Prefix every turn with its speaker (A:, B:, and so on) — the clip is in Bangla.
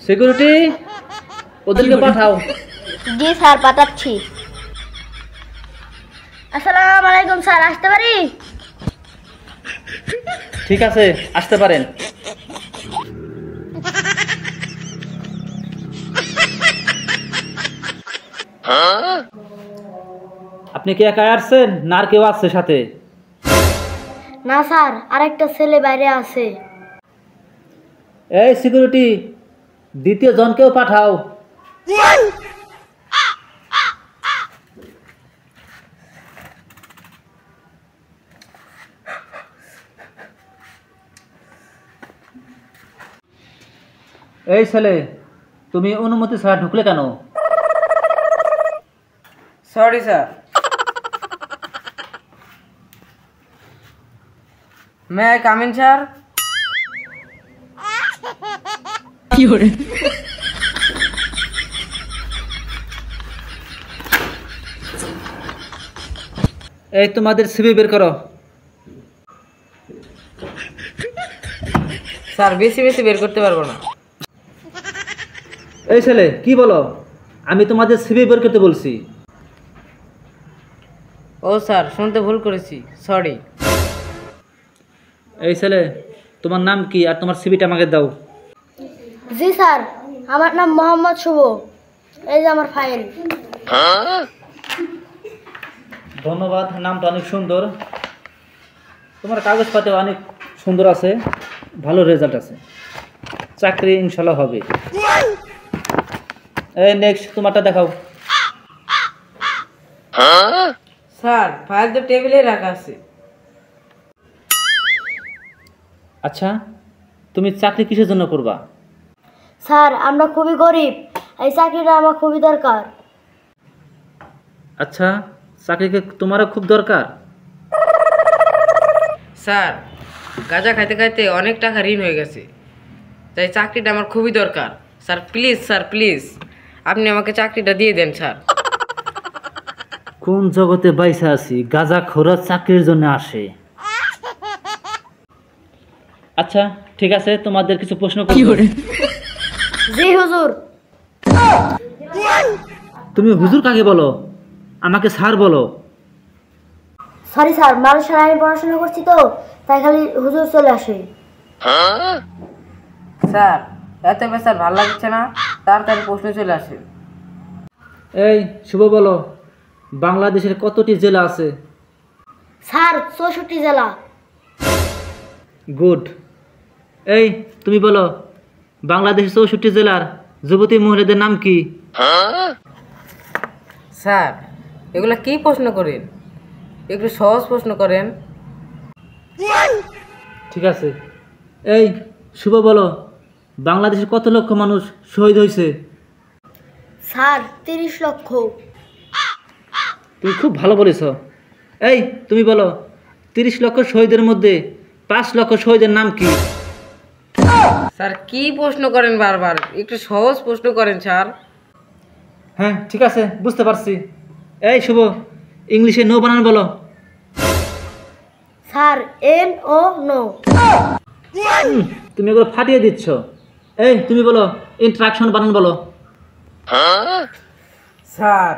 A: সিকিউরিটি ওদেরকে পাঠাও।
B: জি স্যার, পাঠাচ্ছি। আসসালামু আলাইকুম স্যার, আসতে পারি?
A: ঠিক আছে, আসতে পারেন। আপনি কি একা আসছেন না আর কেউ আছে সাথে?
B: না স্যার, আরেকটা ছেলে বাইরে আছে।
A: এই সিকিউরিটি, দ্বিতীয় জনকেও পাঠাও। এই ছেলে, তুমি অনুমতি ছাড়া ঢুকলে কেন?
C: Sorry sir. May I come in sir?
A: এই তোমাদের সিভি বের করো।
C: স্যার বেশি বেশি বের করতে পারবো না।
A: এই ছেলে, কি বলো? আমি তোমাদের সিভি বের করতে বলছি।
C: ও স্যার, শুনতে ভুল করেছি, সরি।
A: এই ছেলে, তোমার নাম কি আর তোমার সিভিটা আমাকে দাও।
B: জি স্যার, আমার নাম মোহাম্মদ শুভ। এই যে আমার ফাইল।
A: ধন্যবাদ, নামটা অনেক সুন্দর। তোমার কাগজপাতি অনেক সুন্দর আছে, ভালো রেজাল্ট আছে, চাকরি ইনশাল্লাহ হবে। এই নেক্সট, তোমারটা দেখাও।
C: স্যার ফাইল তো টেবিলে রাখা আছে।
A: আচ্ছা, তুমি চাকরি কিসের জন্য করবা?
B: স্যার, আমরা খুবই গরিব, এই চাকরিটা আমার খুবই দরকার।
A: আচ্ছা, চাকরিকে তোমারও খুব দরকার?
C: স্যার গাঁজা খাইতে খাইতে অনেক টাকা ঋণ হয়ে গেছে, তাই চাকরিটা আমার খুবই দরকার। স্যার প্লিজ, স্যার প্লিজ, আপনি আমাকে চাকরিটা দিয়ে দেন স্যার।
A: কোন জগতে বাইসা আছি, গাঁজা খোরা চাকরির জন্য আসে। আচ্ছা ঠিক আছে, তোমাদের কিছু প্রশ্ন করব।
B: জি হুজুর।
A: তুমি হুজুর কাকে বলো? আমাকে স্যার বলো।
B: সরি স্যার, মানুষের আমি পড়াশোনা করছি তো, তাই খালি হুজুর চলে আসে।
C: স্যার এত স্যার ভালো লাগছে না, তাড়াতাড়ি প্রশ্ন চলে আসে।
A: এই শুভ বলো, বাংলাদেশের কতটি জেলা আছে?
B: স্যার 64 জেলা।
A: গুড। এই তুমি বলো, বাংলাদেশের 64 জেলার যুবতী মহিলাদের নাম কি?
C: স্যার এগুলা কি প্রশ্ন করেন, একটু সহজ প্রশ্ন করেন।
A: ঠিক আছে। এই শুভ বলো, বাংলাদেশের কত লক্ষ মানুষ শহীদ হয়েছে?
B: স্যার 30 লক্ষ।
A: তুমি খুব ভালো বলেছ। এই তুমি বলো, 30 লক্ষ শহীদের মধ্যে 5 লক্ষ শহীদের নাম কি?
C: স্যার কি প্রশ্ন করেন বারবার, একটু সহজ প্রশ্ন করেন স্যার।
A: হ্যাঁ ঠিক আছে, বুঝতে পারছি। এই শুভ, ইংলিশে নো বানান বলো।
B: Sir N O no.
A: তুমি এগুলো ফাটিয়ে দিচ্ছ। এই তুমি বলো, ইন্ট্রাকশন বানান বলো।
C: স্যার